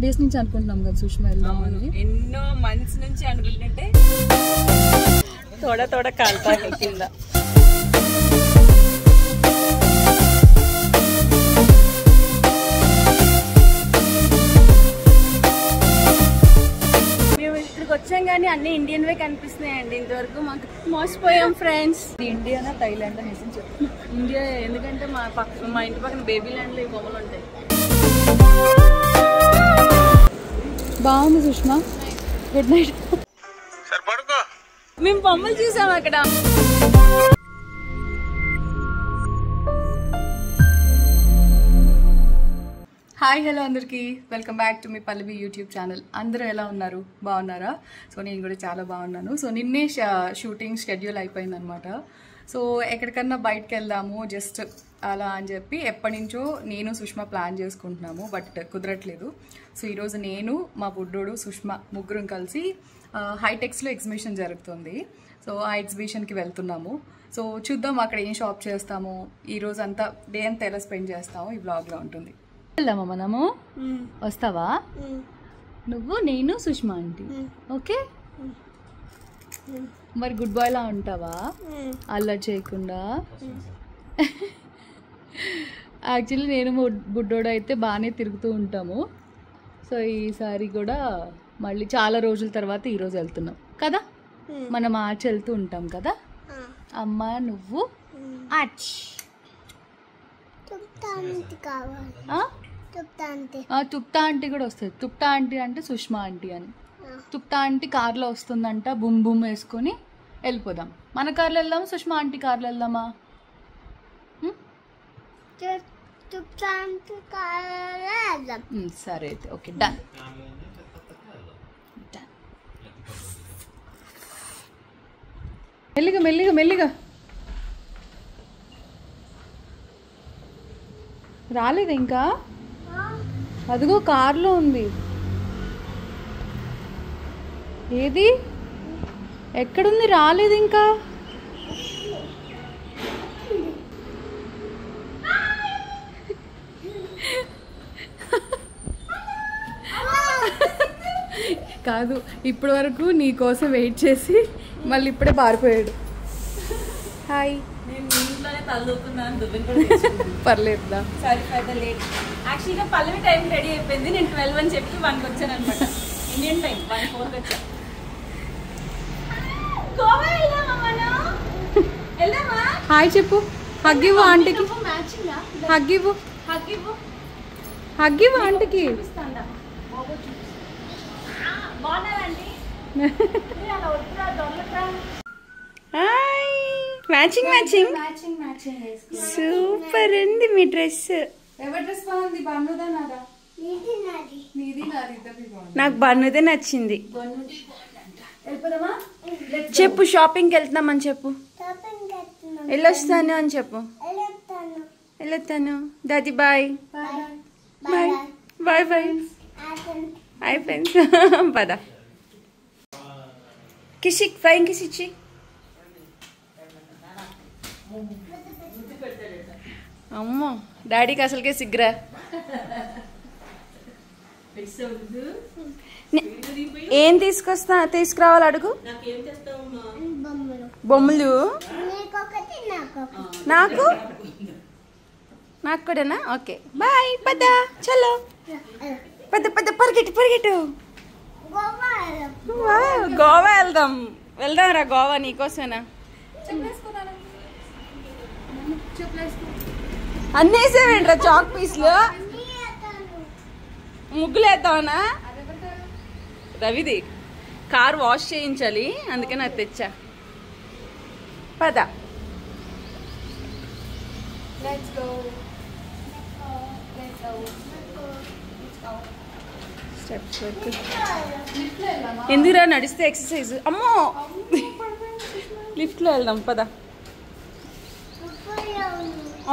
Days నుంచి అనుకుంటున్నాం కదా సుష్మా వెళ్దామని. ఎన్నో మంత్స్ నుంచి అనుకుంటుంటే తోడ కాల్తా కింద. మేము ఇక్కడికి వచ్చాం కానీ అన్ని ఇండియన్ వే కనిపిస్తున్నాయండి. ఇంతవరకు మాకు మోసపోయాం ఫ్రెండ్స్. ఇండియానా థైలాండ్ అనేసి చెప్పి ఇండియా, ఎందుకంటే మా ఇంటి పక్కన బేబీ ల్యాండ్ లో ఈ బొమ్మలు ఉంటాయి. బాగుంది సుష్మా. Good night. మేము బొమ్మలు చూసాం అక్కడ. హాయ్ హలో అందరికీ, welcome back to me Pallavi YouTube channel. అందరూ ఎలా ఉన్నారు? బాగున్నారా? సో నేను కూడా చాలా బాగున్నాను. సో నిన్నే షూటింగ్ షెడ్యూల్ అయిపోయిందనమాట. సో ఎక్కడికన్నా బయటకు వెళ్దాము జస్ట్ అలా అని చెప్పి ఎప్పటి నుంచో నేను సుష్మా ప్లాన్ చేసుకుంటున్నాము, బట్ కుదరట్లేదు. సో ఈరోజు నేను, మా బుడ్డోడు, సుష్మా ముగ్గురం కలిసి హైటెక్స్లో ఎగ్జిబిషన్ జరుగుతుంది. సో ఆ ఎగ్జిబిషన్కి వెళ్తున్నాము. సో చూద్దాం అక్కడ ఏం షాప్ చేస్తాము, ఈరోజు అంతా డే అంతా ఎలా స్పెండ్ చేస్తాము ఈ బ్లాగ్లో ఉంటుంది. వెళ్దామా మనము? వస్తావా? నువ్వు, నేను, సుష్మా ఆంటీ. ఓకే, మరి గుడ్ బాయ్ లా ఉంటావా? అల్లరి చేయకుండా. యాక్చువల్లీ నేను బుడ్డోడు అయితే బాగానే తిరుగుతూ ఉంటాము. సో ఈసారి కూడా మళ్ళీ చాలా రోజుల తర్వాత ఈరోజు వెళ్తున్నాం కదా. మనం ఆర్చ్ వెళ్తూ ఉంటాం కదా. అమ్మ నువ్వు ఆర్చ్. తుప్తా ఆంటీ కూడా వస్తుంది. తుప్తా ఆంటీ అంటే సుష్మా ఆంటీ అని. తుప్తా ఆంటీ కార్లో వస్తుందంట, బుమ్ బుమ్ వేసుకొని వెళ్ళిపోదాం. మన కార్లో వెళ్దామా, సుష్మా ఆంటీ కార్లో వెళ్దామా? సరే అయితే ఓకే, డన్. మెల్లిగా మెల్లిగా మెల్లిగా. రాలేదు ఇంకా? అదిగో కార్లో ఉంది. ఏది? ఎక్కడుంది? రాలేదు ఇంకా. కాదు, ఇప్పటి వరకు నీ కోసం వెయిట్ చేసి మళ్ళీ ఇప్పుడే పారిపోయాడు. హాయ్. పర్లేదుదా? యాక్చువల్గా పల్లవి టైం రెడీ అయిపోయింది. నేను 12 అని చెప్పి 1కి వచ్చాను అనమాట. ఇండియన్ టైం 1:04 వచ్చా. హాయ్ చెప్పు. హగ్ ఇవ్వు ఆంటీకి. హగ్ ఇవ్వు. హగ్ ఇవ్వు ఆంటీకి. మ్యాచింగ్ మ్యాచింగ్ సూపర్ ఉంది మీ డ్రెస్. ఎవరి డ్రెస్ బాగుంది? బన్నుదా నాదా? నాకు బన్నుదే నచ్చింది. చెప్పు, షాపింగ్కి వెళ్తున్నామని చెప్పు. వెళ్ళొస్తాను అని చెప్పు. వెళ్ళొస్తాను దాది. Bye bye bye bye. అయిపోయింది. పద కిసి, ఫ్లయింగ్ కిసి ఇచ్చి. అమ్మో, డాడీకి అసలుకే సిగ్గురా. ఏం తీసుకురావాలి అడుగు. బొమ్మలు నాకు కూడానా? Okay bye. పద చలో, పెద్ద పెద్ద పరిగెట్టు పరిగెట్టు. గోవా వెళ్దాం. వెళ్దాం రా గోవా, నీకోసమేనా? అన్నీ వేసావేంట్రా చాక్ పీస్లు? ముగ్గులు వేద్దామనా? రవిది కార్ వాష్ చేయించాలి, అందుకే నాకు తెచ్చా. పద. స్టెప్స్ వరకు ఎందుకురా, నడిస్తే ఎక్సర్సైజ్. అమ్మో, లిఫ్ట్లో వెళ్దాం పద.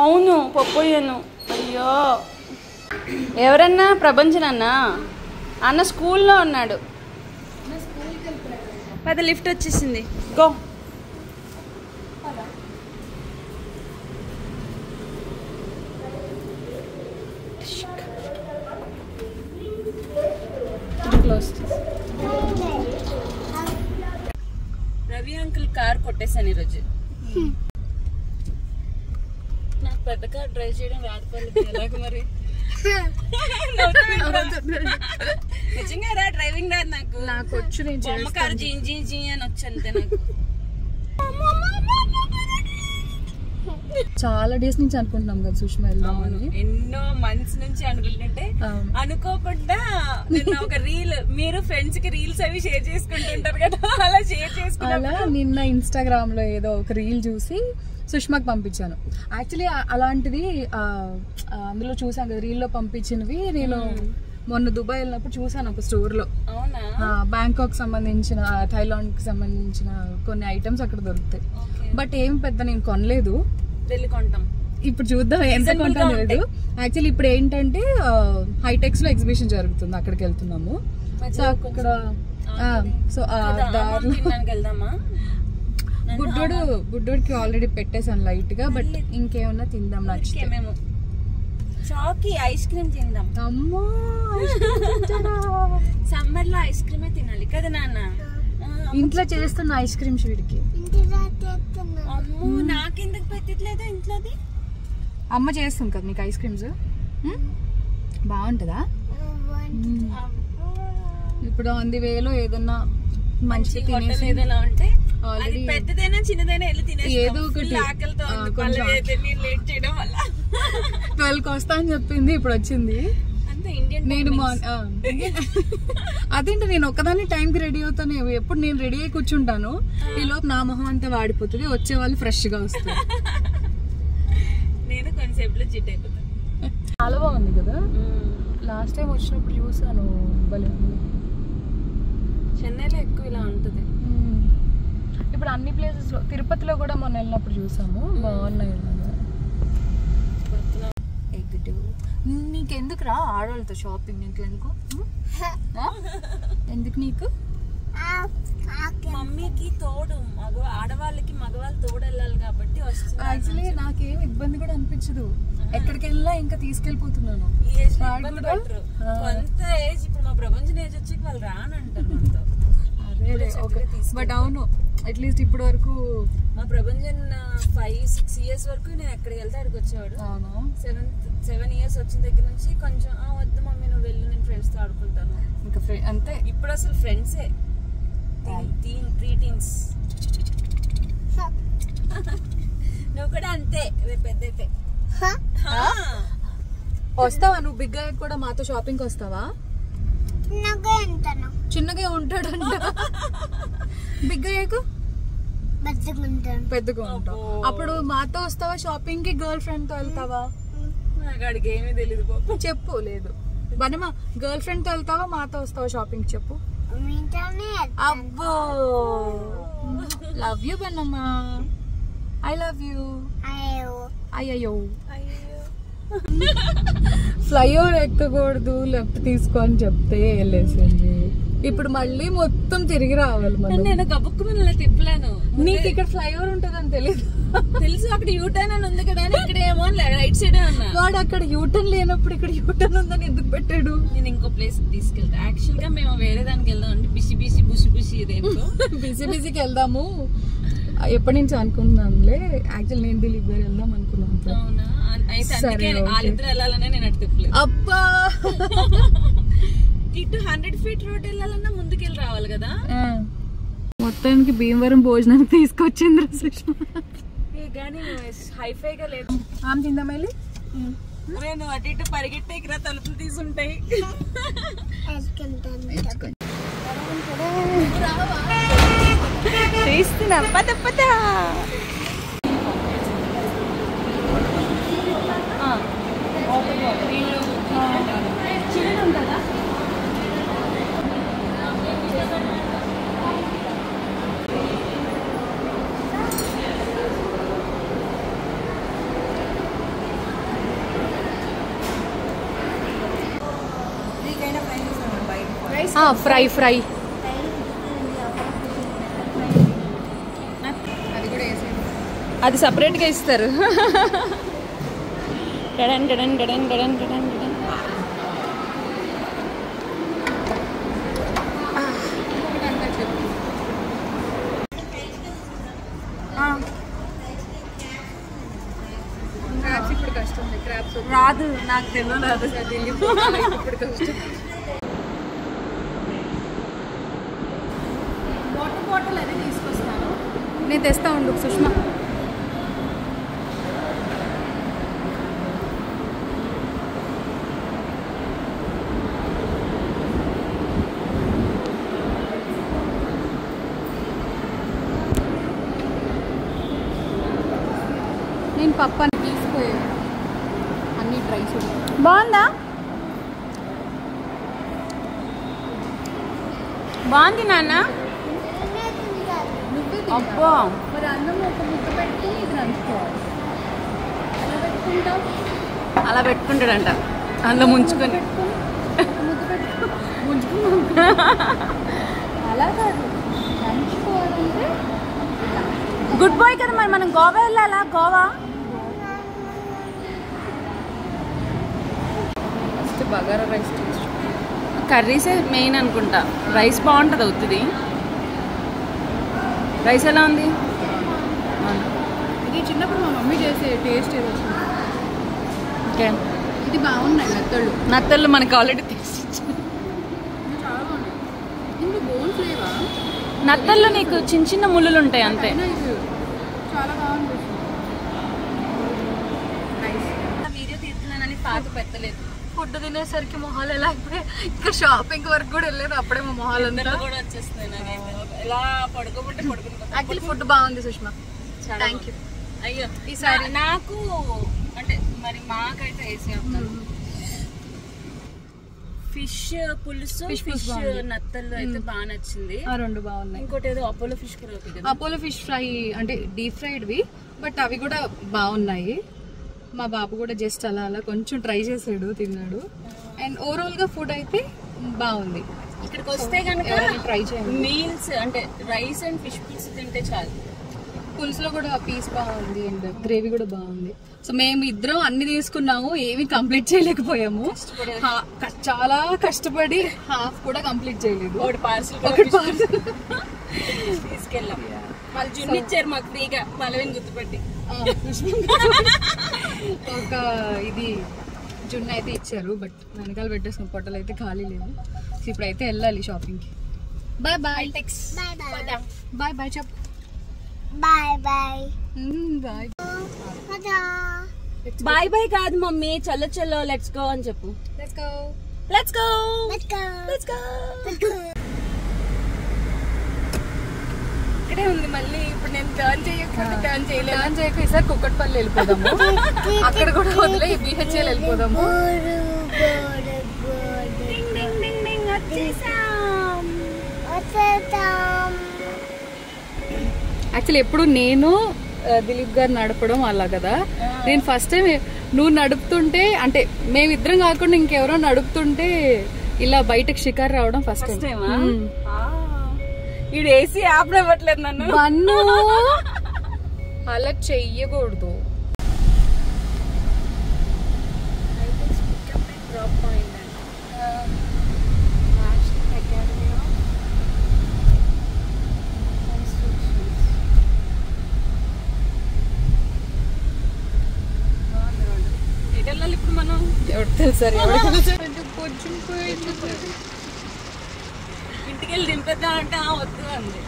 అవును, పప్పయ్యాను. అయ్యో, ఎవరన్నా? ప్రభంజన్ అన్న స్కూల్లో ఉన్నాడు. పద, లిఫ్ట్ వచ్చేసింది. గో. కొట్టేసాను ఈరోజు. నాకు పెద్ద కార్ డ్రైవ్ చేయడం రాదు పల్లవి, ఎలాగ మరి? నిజంగా రా, డ్రైవింగ్ రాదు నాకు వచ్చు. బొమ్మ కారు జీ జీ జీ అని వచ్చు అంతే నాకు. చాలా డేస్ నుంచి అనుకుంటున్నాం కదా సుష్మా వెళ్దామని. ఎన్నో మంత్స్ నుంచి అనుకుంటుంటే అనుకోకుండా నిన్న ఒక రీల్, మీరు ఫ్రెండ్స్ కి రీల్స్ అవి షేర్ చేసుకుంటుంటారు కదా, అలా షేర్ చేసుకున్నా. అలా నిన్న ఇన్స్టాగ్రామ్ లో ఏదో ఒక రీల్ చూసి సుష్మాకి పంపించాను. యాక్చువల్లీ అలాంటిది అందులో చూసాను కదా, రీల్లో పంపించినవి. నేను మొన్న దుబాయ్ వెళ్ళినప్పుడు చూసాను ఒక స్టోర్ లో. బ్యాంకాక్ సంబంధించిన, థైలాండ్ కి సంబంధించిన కొన్ని ఐటమ్స్ అక్కడ దొరుకుతాయి. బట్ ఏం పెద్ద నేను కొనలేదు. ఇప్పుడు చూద్దాం ఎంత కొంటాను లేదు. యాక్చువల్లీ ఇప్పుడు ఏంటంటే హైటెక్స్ లో ఎగ్జిబిషన్ జరుగుతుంది, అక్కడికి వెళ్తున్నాము. సో అక్కడ బుడ్డోడికి ఆల్రెడీ పెట్టేసాను లైట్ గా. బట్ ఇంకేమన్నా తిందాం నచ్చితే. చాకీ ఐస్ క్రీమ్ తిందాం. అమ్మో సమ్మర్ లో ఐస్ క్రీమే తినాలి కదా నాన్న. ఇంట్లో చేస్తున్న ఐస్ క్రీమ్స్ వీడికి. అమ్మో నాకెందుకు పెట్టట్లేదు ఇంట్లోది? అమ్మ చేస్తుంది కదా నీకు ఐస్ క్రీమ్స్. బాగుంటుందా? ఇప్పుడు ఆన్ ది వేలో ఏదన్నా మంచి తినేసి ఏదైనా ఉంటే పెద్దదైనా చిన్నదైనా వెళ్ళి తినేసి ఏదో ఒకటి. ఆకలితో లేట్ చేయడం వల్ల 12కి వస్తా అని చెప్పింది, ఇప్పుడు వచ్చింది. నేను అదేంటి నేను ఒక్కదాన్ని టైంకి రెడీ అవుతాను. ఎప్పుడు నేను రెడీ అయి కూర్చుంటాను, ఈ లోపు నా మొహం అంతా వాడిపోతుంది, వచ్చే వాళ్ళు ఫ్రెష్ గా వస్తారు. నేను కొంచెంసేపులో చిట్ అయిపోతాను. చాలా బాగుంది కదా. లాస్ట్ టైం వచ్చినప్పుడు చూసాను, భలే ఉంది. చెన్నైలో ఎక్కువ ఇలా ఉంటుంది. ఇప్పుడు అన్ని ప్లేసెస్ లో, తిరుపతిలో కూడా మొన్న వెళ్ళినప్పుడు చూసాము, బాగున్నాయి. నీకెందుకు రా ఆడవాళ్ళతో షాపింగ్? నీకెందుకు? ఎందుకు నీకు? మమ్మీకి తోడు, ఆడవాళ్ళకి మగవాళ్ళు తోడు వెళ్ళాలి కాబట్టి వస్తుంది. యాక్చువల్లీ నాకేం ఇబ్బంది కూడా అనిపించదు, ఎక్కడికి వెళ్ళినా ఇంకా తీసుకెళ్ళిపోతున్నాను. కొంత ఏజ్, ఇప్పుడు మా ప్రపంచం ఏజ్ వచ్చి వాళ్ళు రానంటారు మనతో. బట్ అవును, అట్లీస్ట్ ఇప్పటి వరకు మా ప్రపంచం 5-6 years వరకు నేను ఎక్కడికి వెళ్తే అక్కడికి వచ్చేవాడు. 7 years వచ్చిన దగ్గర నుంచి కొంచెం వద్దు మమ్మీ నువ్వు వెళ్ళు, నేను ఫ్రెండ్స్ తో ఆడుకుంటాను ఇంకా అంతే. ఇప్పుడు అసలు ఫ్రెండ్సే, ప్రీ-టీన్స్. నువ్వు కూడా అంతే, రేపు పెద్దయితే వస్తావా నువ్వు? బిగ్ గా కూడా మాతో షాపింగ్ వస్తావా? చిన్నగా ఉంటాడంట. బిగ్ అయ్యాక పెద్దగా ఉంటావు. అప్పుడు మాతో వస్తావా షాపింగ్ కి? గర్ల్ ఫ్రెండ్ తో వెళ్తావా? నాకు ఏమీ తెలీదు బాబు. చెప్పు. లేదు బనమా, గర్ల్ ఫ్రెండ్ తో వెళ్తావా మాతో వస్తావా షాపింగ్? చెప్పు. అబ్బో, లవ్ యూ బనమా, ఐ లవ్ యూ. అయ్యో ఫ్లైఓవర్ ఎక్కకూడదు, లెఫ్ట్ తీసుకో అని చెప్తే వెళ్ళేసింది. ఇప్పుడు మళ్ళీ మొత్తం తిరిగి రావాలి మనం. నేను గబుక్కుమని తిప్పలేను. నీకు ఇక్కడ ఫ్లైఓవర్ ఉంటదని తెలియదు? తెలుసు, అక్కడ యూటర్న్ అని ఉంది కదా, ఇక్కడ ఏమో రైట్ సైడ్ ఉన్నా. వాడు అక్కడ యూటర్న్ లేనప్పుడు ఇక్కడ యూటర్న్ ఉందని ఎందుకు పెట్టాడు? నేను ఇంకో ప్లేస్ తీసుకెళ్తా. యాక్చువల్ గా మేము వేరే దానికి వెళ్దాం అంటే బిసి బుసి ఇదేమో బిసికి వెళ్దాము ఎప్పటి నుంచి అనుకుంటున్నానులే. యాక్చువల్ నేను దిలీప్ గారు వెళ్దాం అనుకున్నాను. అవునా? వాళ్ళిద్దరు వెళ్ళాలనే నేను అటు తిప్పలేదు. అబ్బా, ఇటు 100 feet రోడ్ వెళ్ళాలన్నా ముందుకెళ్ళి రావాలి కదా. మొత్తానికి భీమవరం భోజనానికి తీసుకొచ్చింది సుష్మా. కానీ హైఫైగా లేదు. ఆమె తిందా మళ్ళీ? నేను అటు ఇటు పరిగెట్టే ఇక్కడ తలుపులు తీసుంటాయి. తీస్తున్నా పద పద. చిన్న ఉంటుందా? ఫ్రై అది సపరేట్ గా ఇస్తారు. గడన్ గడన్ గడన్ గడన్ గడన్ గడన్. ఇప్పుడు కష్టం క్రాబ్స్ రాదు నాకు తెలియదు ఇప్పుడు కష్టం. వాటర్ బాటిల్ అది తీసుకొస్తాను. నేను తెస్తా ఉండు సుష్మా. నేను పప్పని తీసిపోయాను అన్ని డ్రై ఫ్రూట్స్. బాగుందా? బాగుంది నాన్న. నువ్వే అబ్బా మరి అన్నం ఒక ముద్ద పెట్టుకుని ఇది నంచుకోవాలి. ఎలా పెట్టుకుంటావు? అలా పెట్టుకుంటాడంట అందులో ముంచుకొని. ముద్ద పెట్టుకో ముంచుకున్నాం. అలా కాదు, నంచుకోవాలంటే గుడ్ బాయ్ కదా. మరి మనం గోవా వెళ్ళాలా? Goa first bagara rice taste. కర్రీసే మెయిన్ అనుకుంటా. రైస్ బాగుంటుంది అవుతుంది. రైస్ ఎలా ఉంది? ఇది చిన్నప్పుడు మా మమ్మీ చేసే టేస్ట్ ఏదో వచ్చింది. ఓకే, ఇది బాగున్నాయి మెత్తళ్ళు. నత్తళ్ళు మనకు ఆల్రెడీ తెలిసి. చాలా బాగున్నాయి. ఇందులో బోన్స్ లేవా? నత్తల్లో నీకు చిన్న చిన్న ముళ్ళులు ఉంటాయి అంతే. ఇది చాలా బాగుంది. వీడియో తీస్తున్నానని పాత పెట్టలేదు. ఫుడ్ తినేసరికి మొహాలు ఎలా అయిపోయి ఇంకా షాపింగ్ వరకు కూడా వెళ్ళలేదు. అప్పుడే మా మొహాలు అందరూ కూడా వచ్చేస్తున్నాయి నాకైతే. ఎలా పడుకోమంటే పడుకుంటా. యాక్చువల్లీ ఫుడ్ బాగుంది సుష్మా. Thank you. అయ్యో ఈసారి నాకు అంటే మరి మాకైతే వేసి ఫిష్ పులుసు, ఫిష్ నత్తలు అయితే బాగా నచ్చింది. ఆ రెండు బాగున్నాయి. ఇంకోటి ఏదో అపోలో ఫిష్ కూడా ఒకటి. అపోలో ఫిష్ ఫ్రై అంటే డీప్ ఫ్రైడ్వి, బట్ అవి కూడా బాగున్నాయి. మా బాబు కూడా జస్ట్ అలా అలా కొంచెం ట్రై చేసాడు, తిన్నాడు. అండ్ ఓవరాల్ గా ఫుడ్ అయితే బాగుంది. ఇక్కడికి వస్తే కనుక ట్రై చేయండి. మీల్స్ అంటే రైస్ అండ్ ఫిష్ పులుసు తింటే చాలు. పులుసులో కూడా పీస్ బాగుంది అండ్ గ్రేవీ కూడా బాగుంది. సో మేము ఇద్దరం అన్ని తీసుకున్నాము, ఏమి కంప్లీట్ చేయలేకపోయాము. చాలా కష్టపడి హాఫ్ కూడా కంప్లీట్ చేయలేదు. ఒకటి పార్సల్ తీసుకెళ్ళాం. వాళ్ళు జున్ను ఇచ్చారు మాకు ఫ్రీగా, పలవిని గుర్తుపెట్టి. ఒక ఇది జున్ను అయితే ఇచ్చారు, బట్ వెనకాల పెట్టేసుకున్న పొట్టలు అయితే ఖాళీ లేవు. సో ఇప్పుడైతే వెళ్ళాలి షాపింగ్కి. Bye bye. బాయ్ బాయ్ చెప్పు. Bye bye. Bye. Bye bye కాదు మమ్మీ, చల్లో చల్లో లెట్స్ గో అని చెప్పు. Let's go. Let's go. Let's go. Let's go. Let's go. ఇక్కడే ఉంది మళ్ళీ. ఇప్పుడు నేను టర్న్ చేయకపోతే టర్న్ చేయలేదు. టర్న్ చేయక ఈసారి కుక్కట్పల్లి వెళ్ళిపోదాము. అక్కడ కూడా వదిలే బిహెచ్ఎల్ వెళ్ళిపోదాము. డింగ్ డింగ్ డింగ్ డింగ్ వచ్చేసాం. యాక్చువల్లీ ఎప్పుడు నేను దిలీప్ గారు నడపడం అలా కదా. నేను ఫస్ట్ టైం నువ్వు నడుపుతుంటే, అంటే మేమిద్దరం కాకుండా ఇంకెవరో నడుపుతుంటే ఇలా బయటకు షికారు రావడం ఫస్ట్ టైం. వీడు ఏసీ యాప్ ఇవ్వట్లేదు నన్ను. బన్ను అలా చెయ్యకూడదు. ఇప్పుడు మనం ఎవరు తెలుసారు? ఇంటికి వెళ్ళి దింపేద్దామంటే వద్దు అంది.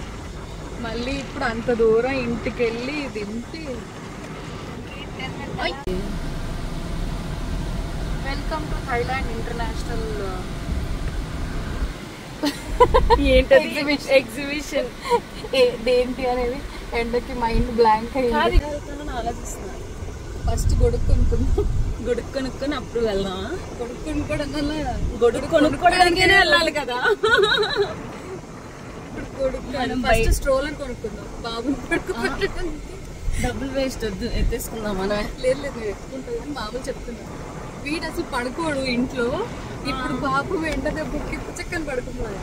మళ్ళీ ఇప్పుడు అంత దూరం ఇంటికి వెళ్ళి దింపి. వెల్కమ్ టు థైలాండ్ ఇంటర్నేషనల్ ఏంటది ఎగ్జిబిషన్. దేంటి అనేది ఎండకి మైండ్ బ్లాంక్ అయ్యింది. ఆలోచిస్తున్నా. ఫస్ట్ గొడుగు కొనుక్కుందాం. గొడుగు కొనుక్కొని అప్పుడు వెళ్దామా? గొడుగు కొనుక్కోవడం వల్ల గొడుగు కొనుక్కోవడానికైనా వెళ్ళాలి కదా. ఫస్ట్ స్ట్రోలర్ కొనుక్కుందాం బాబుని పడుకోబెట్టడం. డబ్బులు వేస్ట్ వద్దు, ఎత్తేసుకుందాం మనం. లేదు లేదు ఎత్తుకుంటాం. మామూలు చెప్తున్నా, వీడు అసలు పడుకోడు ఇంట్లో. ఇప్పుడు బాబు ఎండ దెబ్బకి చక్కని పడుకున్నాడు.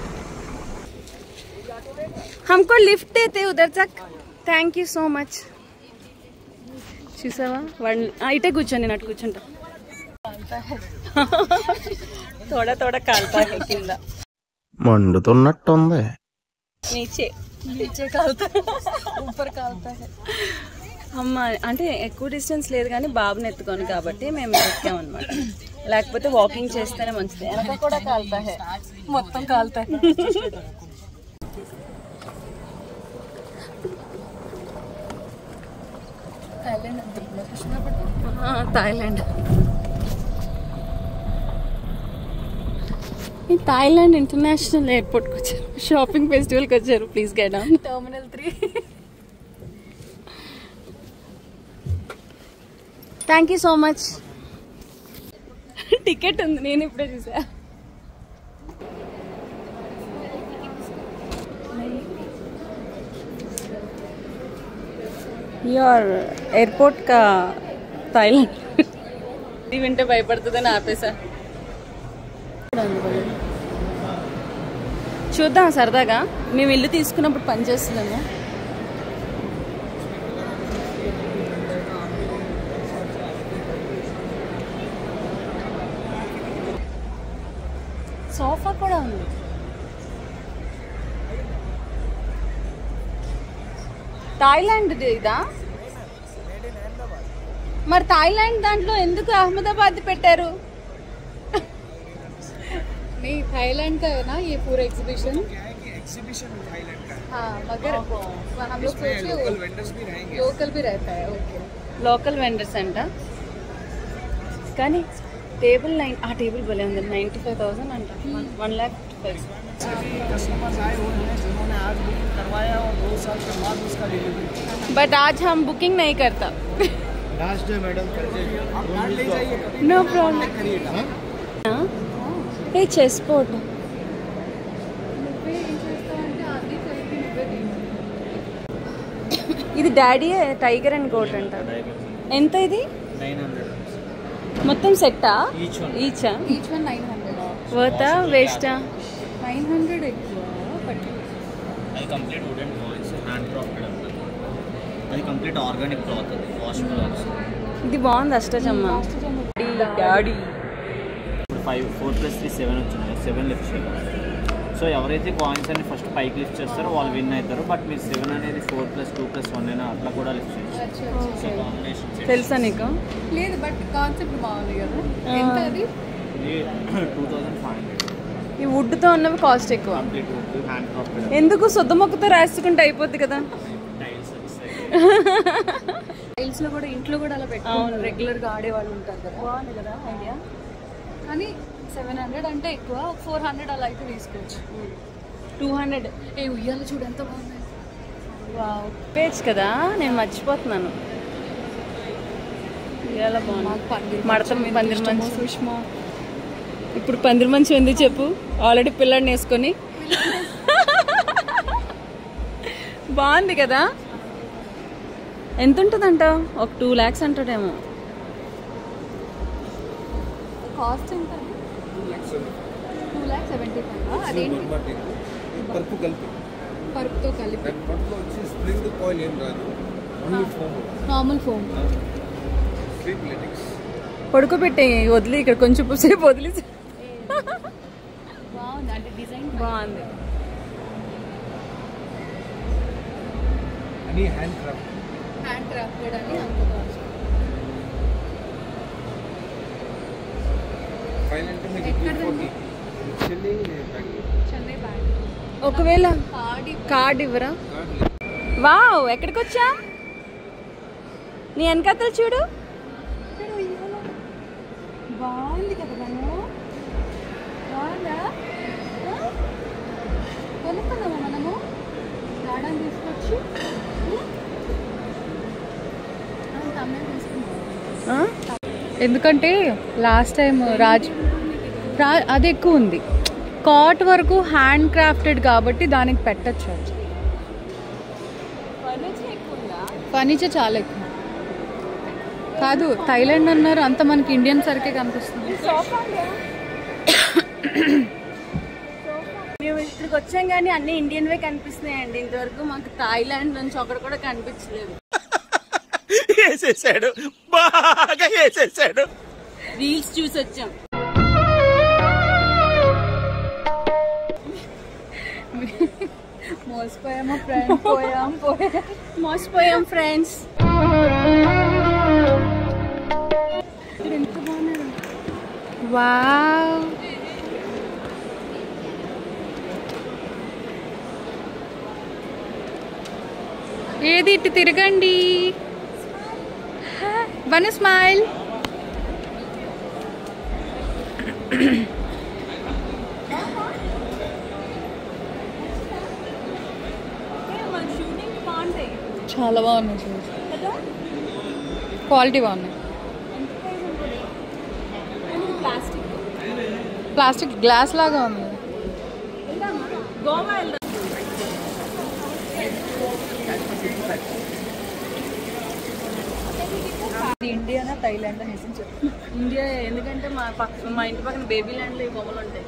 हमको लिफ्ट देते उधर तक. Thank you so much. చూసావా ఇటే కూర్చొని నట్టు కూర్చుంటా. తోడ తోడ కాలుతా కింద మండుతున్నట్టుంది. नीचे नीचे कालता है ऊपर कालता है. అమ్మ అంటే ఎక్కువ డిస్టెన్స్ లేదు కానీ బాబుని ఎత్తుకోను కాబట్టి మేము ఎక్కామన్నమాట. లేకపోతే వాకింగ్ చేస్తేనే మంచిది. వెనక కూడా కాలుతా మొత్తం కాలుతాయి. థాయిలాండ్. థాయిలాండ్ ఇంటర్నేషనల్ ఎయిర్పోర్ట్కి వచ్చారు, షాపింగ్ ఫెస్టివల్కి వచ్చారు. Please get down. Terminal 3. Thank you so much. Ticket ఉంది, నేను ఇప్పుడే చూసా. యూఆర్ ఎయిర్పోర్ట్ కా థాయిలాండ్. ఇది వింటే భయపడుతుందని ఆపేసా. చూద్దాం సరదాగా. మేము ఇల్లు తీసుకున్నప్పుడు పనిచేస్తున్నాము. సోఫా కూడా ఉంది. థాయిలాండ్ ఇదా? మరి థాయిలాండ్ దాంట్లో ఎందుకు అహ్మదాబాద్ పెట్టారు? नहीं थाईलैंड का है ना ये पूरा एग्जीबिशन थाईलैंड का। हाँ मगर हम लोग सोचे लोकल वेंडर्स भी रहेंगे। लोकल भी रहता है. ओके లోకల్ వెండర్స్ అంట. కానీ టేబుల్ ఆ టేబుల్ భలే ఉంది. 95,000 అంట. 1,55,000. कस्टमर्स आए हुए हैं जिन्होंने आज बुकिंग करवाया और 2 साल के बाद उसका डिलीवरी। बट आज हम बुकिंग नहीं करता. लास्ट डे मैडम आप कार्ड ले जाइए। No problem. ఏ చెస్ బోర్డ్. ఇది డాడీ టైగర్ అండ్ గోట్ అంట. ఎంత ఇది? 900 మొత్తం సెట్టా? ఈచా? Each one 900. వర్తా వేస్టా? 900 ఎక్కువ బట్ అది complete wooden voice hand crafted అంటారు. అది కంప్లీట్ ఆర్గానిక్ క్లాత్, అది వాషబుల్ క్లాత్స్. ఇది బాగుంది. అష్టచమ్మ. డాడీ 4+3 7 వచ్చినాయి. 7 లిఫ్ట్ చేయాలి. సో ఎవరైతే కాయిన్స్ అన్ని ఫస్ట్ పైకి లిఫ్ట్ చేస్తారో వాళ్ళు విన్ అవుతారు. బట్ మీరు 7 అనేది 4+2+1 అయినా అట్లా కూడా లిఫ్ట్ చేయొచ్చు. సో కాంబినేషన్ తెలుసా నీకు? లేదు బట్ కాన్సెప్ట్ బాగుంది కదా. ఎంత అది? ఇది 2,500. ఈ వుడ్తో ఉన్నవి కాస్ట్ ఎక్కువ. Complete would hand crafted. ఎందుకు శుద్ధ మొక్కతో రాసుకుంటే అయిపోద్ది కదా. టైల్స్ వస్తాయి. టైల్స్ లో కూడా ఇంట్లో కూడా అలా పెట్టుకుంటారు. రెగ్యులర్ గా ఆడే వాళ్ళు ఉంటారు కదా. బాగుంది కదా ఐడియా. కానీ 700 అంటే ఎక్కువ. 400 అలా అయితే తీసుకోవచ్చు. 200. ఏ ఉయ్యాల చూడు ఎంత బాగుంది. పేజ్ కదా, నేను మర్చిపోతున్నాను. ఇలా బాగుంది. మడతం పందిరి మంచి సుష్మా. ఇప్పుడు పందిరి మంచి ఎందుకు చెప్పు? ఆల్రెడీ పిల్లాడిని వేసుకొని బాగుంది కదా. ఎంత ఉంటుందంట? ఒక 2 lakhs అంటాడేమో. కాస్ట్ ఎంత? 2,70,000. అదేంటి? పరుపు కలిపి పరుపుతో కలిపి. పరుపులో వచ్చి స్ప్రింగ్ కాయిల్ ఏం రాదు, only foam, normal foam. Sleep latex. పడుకోబెట్టే వదిలి ఇక్కడ కొంచెం సేపు వదిలి. బాగుంది అంటే డిజైన్ బాగుంది. అని హ్యాండ్ క్రాఫ్ట్. హ్యాండ్ క్రాఫ్టెడ్ అని అంత కాస్ట్. ఫైనల్ టు మీకు ఎక్కడదండి? చెల్లి బ్యాగ్. చెన్నై బ్యాంక్. ఒకవేళ కార్డ్ కార్డ్ ఇవ్వరా? కార్డ్ వావ్, ఎక్కడికి వచ్చా? నీ వెనకాతలు చూడు. బాగుంది కదా. మనం బాగుందా? కొనుక్కుందామా మనము? గార్డెన్ తీసుకొచ్చి ఎందుకంటే లాస్ట్ టైం అది ఎక్కువ ఉంది. కాట్ వరకు హ్యాండ్ క్రాఫ్టెడ్ కాబట్టి దానికి పెట్టచ్చు. ఫర్నిచర్ చాలా ఎక్కువ కాదు. థాయిలాండ్ అన్నారు, అంత మనకి ఇండియన్ సరికే కనిపిస్తుంది. మేము ఇక్కడికి వచ్చాం కానీ అన్ని ఇండియన్ వే కనిపిస్తున్నాయండి. ఇంతవరకు మాకు థాయిలాండ్ నుంచి ఒకటి కూడా కనిపించలేదు. వేసేసాడు, బాగా వేసేసాడు. రీల్స్ చూసి వచ్చాం. మోసపోయామా ఫ్రెండ్? మోసపోయాం ఫ్రెండ్స్. వావ్, ఏది ఇటు తిరగండి. బను స్మైల్. చాలా బాగున్నాయి షూస్, క్వాలిటీ బాగున్నాయి. ప్లాస్టిక్ గ్లాస్ లాగా ఉంది. ఇండియానా థైలాండ్ అనేసి చెప్పు. ఇండియా, ఎందుకంటే మా ఇంటి పక్కన బేబీ ల్యాండ్లో ఈ బొమ్మలు ఉంటాయి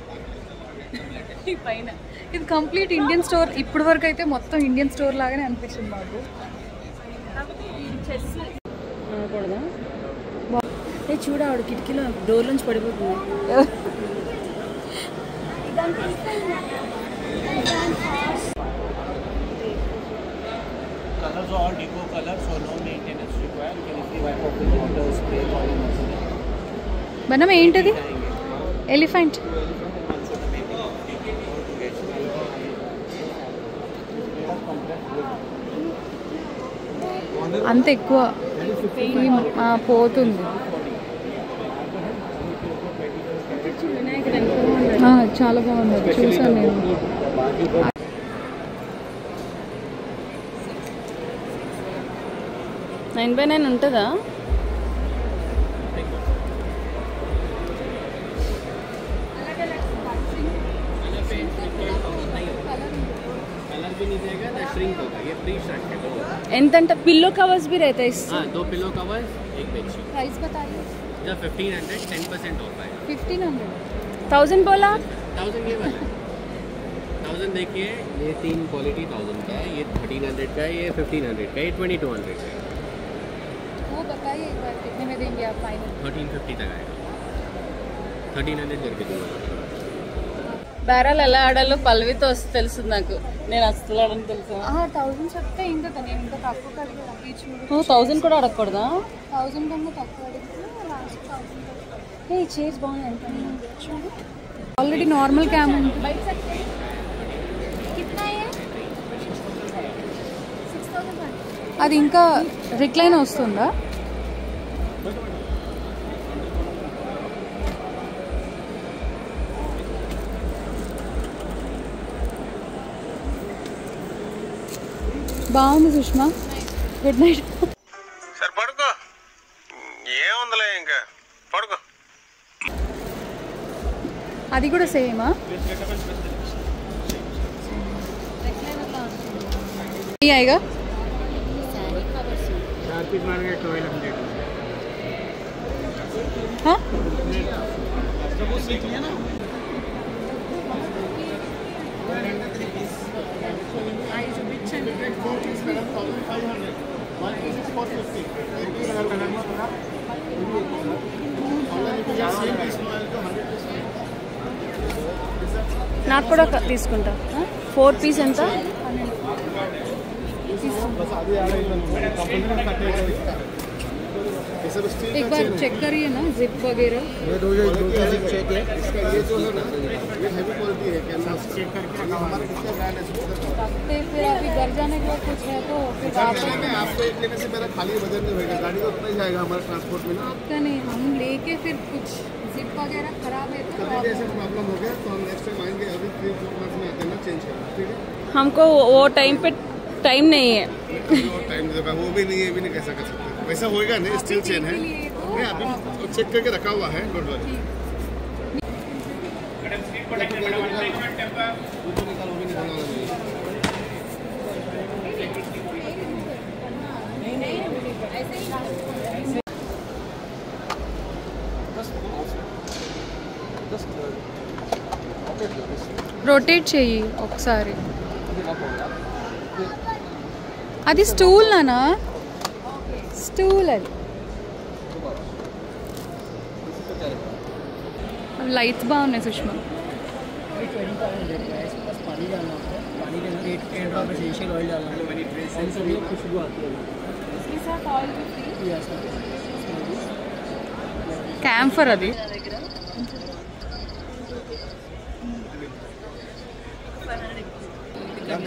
ఈ పైన. ఇది కంప్లీట్ ఇండియన్ స్టోర్. ఇప్పటి వరకు అయితే మొత్తం ఇండియన్ స్టోర్ లాగానే అనిపించింది మాకు. చెస్ అనకూడదా? చూడ ఆవిడ కిటికీలో డోర్ నుంచి పడిపోతుంది. Colors are all deco colors, so no maintenance required. You can easily wipe off with water, spray, oil, nothing. మనం ఏంటది? ఎలిఫెంట్. అంత ఎక్కువ పోతుంది. చాలా బాగుంది, చూసాను నేను. 9/9 ఉంటుందా? ఎంతంటే పిల్లో కవర్స్ भी रहता है इससे? 2 पिलो कवर्स, 1 बेडशीट। ప్రైస్ बताइए। जो 1500 10% ऑफ है। 1500। 1000 बोला? 1000 ये वाला 1000 देखिए, ये 3 क्वालिटी 1000 का है, ये 1300 का है, ये 1500 का है, ये 2200 का है। वो बताइए एक बार कितने में देंगे आप फाइनल? 1350 तक आएगा, 1300 करके दूंगा। బేరాలు ఎలా ఆడాలో పల్లవితో తెలుసు నాకు. నేను అసలు ఆడని తెలుసు. 1000 చెప్తే ఇంకా నేను ఇంకా తక్కువ అడిగాను. ఈ చూడు 1000 కూడా అడగకూడదా? 1000 కన్నా తక్కువ అడిగితే లాస్ట్ 1000. ఈ చైర్స్ బాగున్నాయి. ఎంత చూడు, ఆల్రెడీ నార్మల్ క్యామ్ ఉంది. అది ఇంకా రిక్లైన్ వస్తుందా? బాగుంది సుష్మా. Good night. సరే పడుకో, ఏముందిలే ఇంకా పడుకో. అది కూడా సేమా? आएगा 4 पीस मार के 1200। हाँ నాకు కూడా తీసుకుంటా. 4 పీస్ ఎంత? एक बार चेक करिए ना जिप वगैरह। ये दो जिप चेक है। इसका ये जो है ना, ये हैवी क्वालिटी है, कैसा चेक करके हमारा कितना ब्रांड है फिर अभी घर जाने के बाद कुछ है तो फिर आपको एक लेने से मेरा खाली वजन नहीं होगा, गाड़ी तो उतना ही जाएगा हमारा ट्रांसपोर्ट में ना। आपका नहीं, हम लेके फिर कुछ जिप वगैरह खराब है तो कभी ऐसा प्रॉब्लम हो गया तो हम नेक्स्ट टाइम आएंगे, अभी 3 मंथ में आते हैं ना चेंज करना, ठीक है? हमको वो टाइम पे टाइम नहीं है। टाइम देगा वो भी नहीं, ये भी नहीं कैसा कर सकते, वैसा होएगा नहीं। स्टील चेन है, नहीं अभी चेक करके रखा हुआ है, डोंट वरी। రొటేట్ చెయ్యి ఒకసారి. అది స్టూల్ నానా, స్టూల్ అది. లైట్స్ బాగున్నాయి సుష్మా. पानी डालना होता है, पानी के अंदर 8 ड्रॉप एसेंशियल ऑयल डालना है, खुशबू आती है। క్యాంఫర్ అది.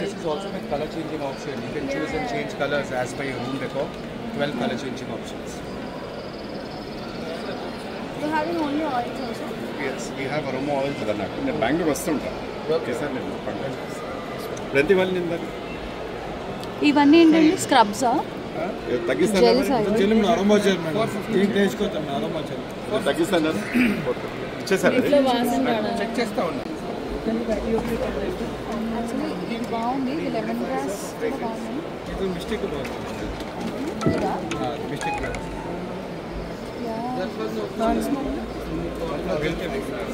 This is also with color changing option. You can choose and change colors as per your room decor. 12 color changing options. You having only oils also? Yes, we have aroma oils. నేను Bengaluru వస్తుంటా. Okay sir, నేను ప్రతి వాళ్ళు నిందా ఇవన్నీ ఏంటండి? స్క్రబ్సా? తగ్గిస్తాను. Aroma gel దీనికి వేసుకోతాం. Aroma gel తగ్గిస్తాను. ఇచ్చేసారు. చెక్ చేస్తా ఉన్నా. ఇది బాగుంది. ఇది లెమన్ గ్రాస్ ఇది మిస్టేక్ బాగుంది. మిస్టేక్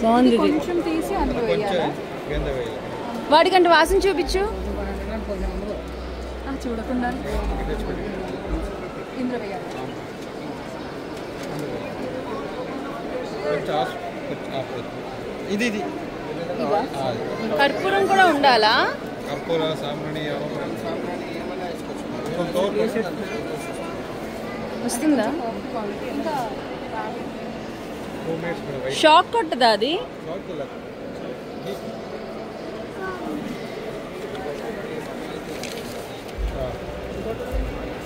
బాగుంది. కొంచెం తీసి అందులో వేయాలా? వాడికంటే వాసన చూపించు. చూడకుండా ఇందులో వేయాలి. ఇది కర్పూరం కూడా ఉండాలా? కర్పూర సాంబ్రాణి వస్తుందా? షాక్ కొట్టదా అది?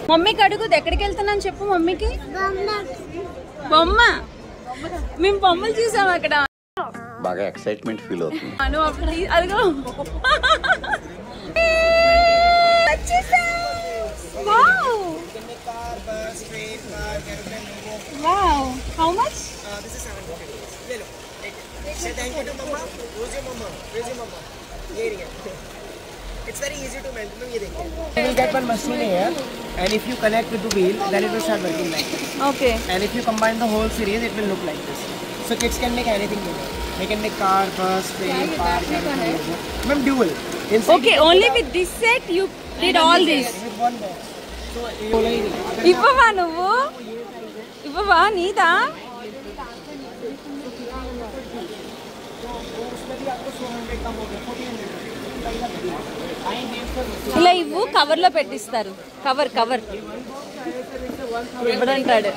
మమ్మీకి అడుగుది ఎక్కడికి వెళ్తున్నాను చెప్పు మమ్మీకి. బొమ్మ, మేము బొమ్మలు చూసాం అక్కడ. బాగా ఎక్సైట్మెంట్ ఫీల్ అవుతుంది. అదిగో Wow. How much? This is 750 rupees. ले लो. Say thank you to mama. Who's your mama? Where's your mama? ये रही है. It's very easy to maintain. ये देखिए. You will get one machine here, and if you connect with the wheel, then it will start working like this. Okay. And if you combine the whole series, it will look like this. So kids can make anything with it. They can make car, bus, train, park, everything. Ma'am, dual. Okay. Only with this set you did all this. With one box. So ఇవ్వవా నువ్వు? ఇవ్వవా నీదా? ఇలా ఇవ్వు, cover లో పెట్టిస్తారు. Cover cover ఇవ్వడంటాడు.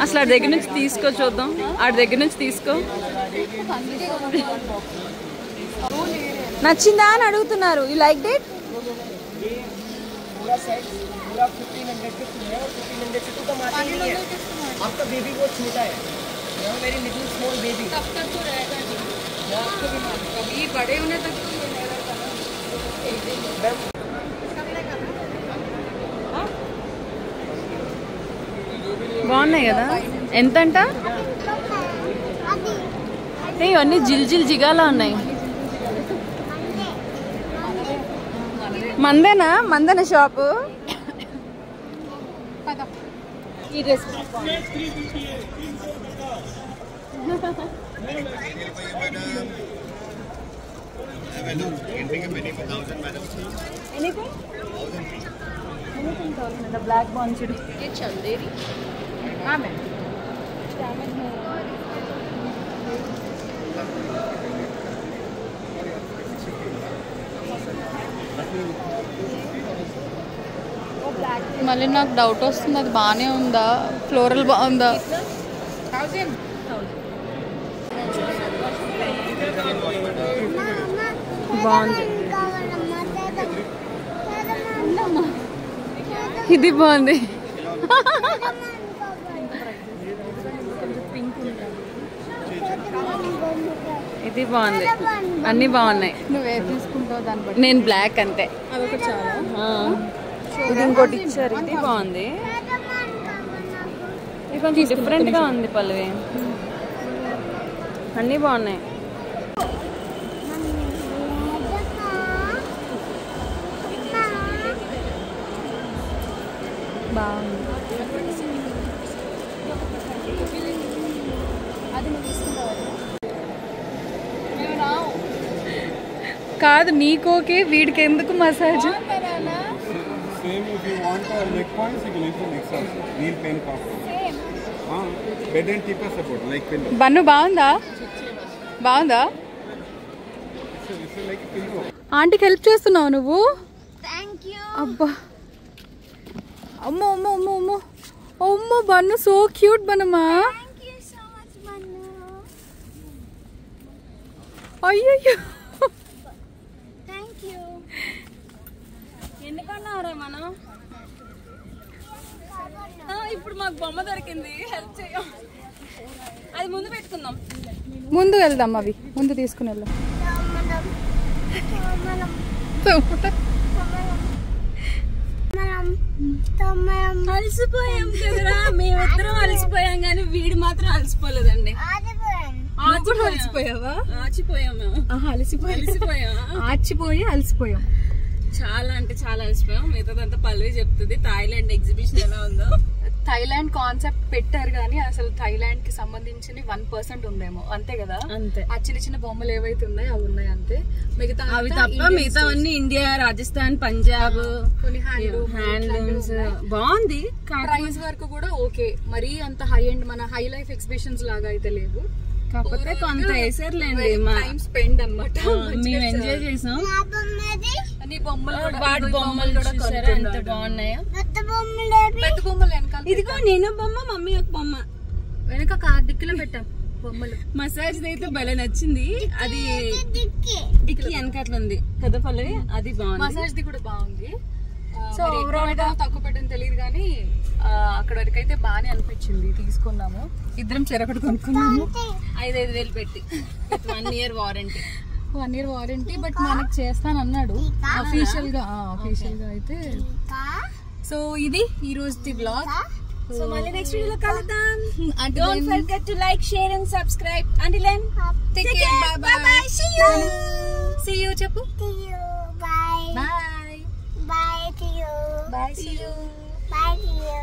అసలు ఆడి దగ్గర నుంచి తీసుకో, చూద్దాం. ఆడి దగ్గర నుంచి తీసుకో. నచ్చిందా అని అడుగుతున్నారు. You like it? पूरा 1500 के है और 1500 से तो कमाते ही नहीं है. आपका बेबी बहुत छोटा है. You have very little small baby. तब तक तो रहेगा नहीं. कभी बड़े होने तक तो ये रहेगा ना. బాగున్నాయి కదా? ఎంతంట? ఇవన్నీ జిల్ జిల్ జిగాలా ఉన్నాయి. మందేనా? మందేనా షాపు? ఈ డ్రెస్ బ్లాక్ బాన్సుడు చందేరి. మళ్ళీ నాకు డౌట్ వస్తుంది, అది బాగానే ఉందా, ఫ్లోరల్ బాగుందా? బాగుంది. ఇది బాగుంది. ఇది బాగుంది. అన్ని బాగున్నాయి. నువ్వే తీసుకుంటావు దాన్ని బట్టి. నేను బ్లాక్ అంతే. అదొకటి చాలా. ఇది ఇంకోటి ఇచ్చారు. ఇది బాగుంది. ఇది కొంచెం డిఫరెంట్ గా ఉంది పల్లవి. అన్నీ బాగున్నాయి. బాగుంది. కాదు నీకోకే, వీడికి ఎందుకు massage? Same if you want leg points, you can use the next also. Knee pain cough. Bed and deeper support, like pillow. బన్ను బాగుందా? బాగుందా? So this is like pillow. ఆంటీకి హెల్ప్ చేస్తున్నావు నువ్వు? Thank you. అబ్బా అమ్మో అమ్మో అమ్మో అమ్మో అమ్మో బన్ను సో క్యూట్ బన్నమ్మా. Thank you so much, Manu. అయ్యయ్యో Thank you. ఎందుకన్నారా మనం? ఇప్పుడు మాకు బొమ్మ దొరికింది, హెల్ప్ చేయం. అది ముందు పెట్టుకుందాం. ముందు వెళ్దాం, అవి ముందు తీసుకుని వెళ్దాం. అలసిపోయాం కదరా, మేమిద్దరం అలసిపోయాం కానీ వీడు మాత్రం అలసిపోలేదండి. అలసిపోయావా? ఆచిపోయాం మేము. ఆచిపోయి అలసిపోయాం. చాలా అంటే చాలా అలసిపోయాం. మిగతాదంతా పల్లవి చెప్తుంది. థాయిలాండ్ ఎగ్జిబిషన్ ఎలా ఉందో. థైలాండ్ కాన్సెప్ట్ పెట్టారు కానీ అసలు థైలాండ్ కి సంబంధించి 1% ఉందేమో, అంతే కదా? అంతే. ఆ చిన్న చిన్న బొమ్మలు ఏవైతే ఉన్నాయో అవి ఉన్నాయి అంతే. మిగతా అవి తప్ప మిగతా అన్ని ఇండియా, రాజస్థాన్, పంజాబ్, కొన్ని హ్యాండ్లూమ్స్. బాగుంది. ప్రైస్ వరకు కూడా ఓకే, మరీ అంత హై ఎండ్ మన హై లైఫ్ ఎగ్జిబిషన్స్ లాగా అయితే లేవు. కాకపోతే కొంత వేసారులేండి. టైం స్పెండ్ అన్నమాట. మేము ఎంజాయ్ చేసాం. వాటి బొమ్మలు కూడా చూసారా ఎంత బాగున్నాయో. పెద్ద బొమ్మలు వెనకాల. ఇదిగో నేను బొమ్మ, మమ్మీ ఒక బొమ్మ. వెనక కార్ డిక్కీలో పెట్టాం బొమ్మలు. మసాజ్ అయితే భలే నచ్చింది. అది డిక్కీ వెనకట్ల ఉంది కదా పల్లవి, అది బాగుంది. మసాజ్ ది కూడా బాగుంది. సో ఓవరాల్ గా తక్కువ పెట్టని తెలియదు కానీ అక్కడ వరకు అయితే బాగానే అనిపించింది. తీసుకున్నాము, ఇద్దరం చెరొకటి కొనుక్కున్నాము 5,000 పెట్టి. 1 year warranty. 1 year warranty. But మనకి చేస్తానన్నాడు అఫీషియల్ గా అయితే. సో ఇది ఈ రోజు బ్లాగ్. సో మళ్ళీ నెక్స్ట్ వీడియోలో కలుద్దాం. Don't forget to like, share and subscribe. Until then, take care. Bye bye. See you చెప్పు. See you. Bye. Bye. Bye to you. Bye. See you. Bye to you.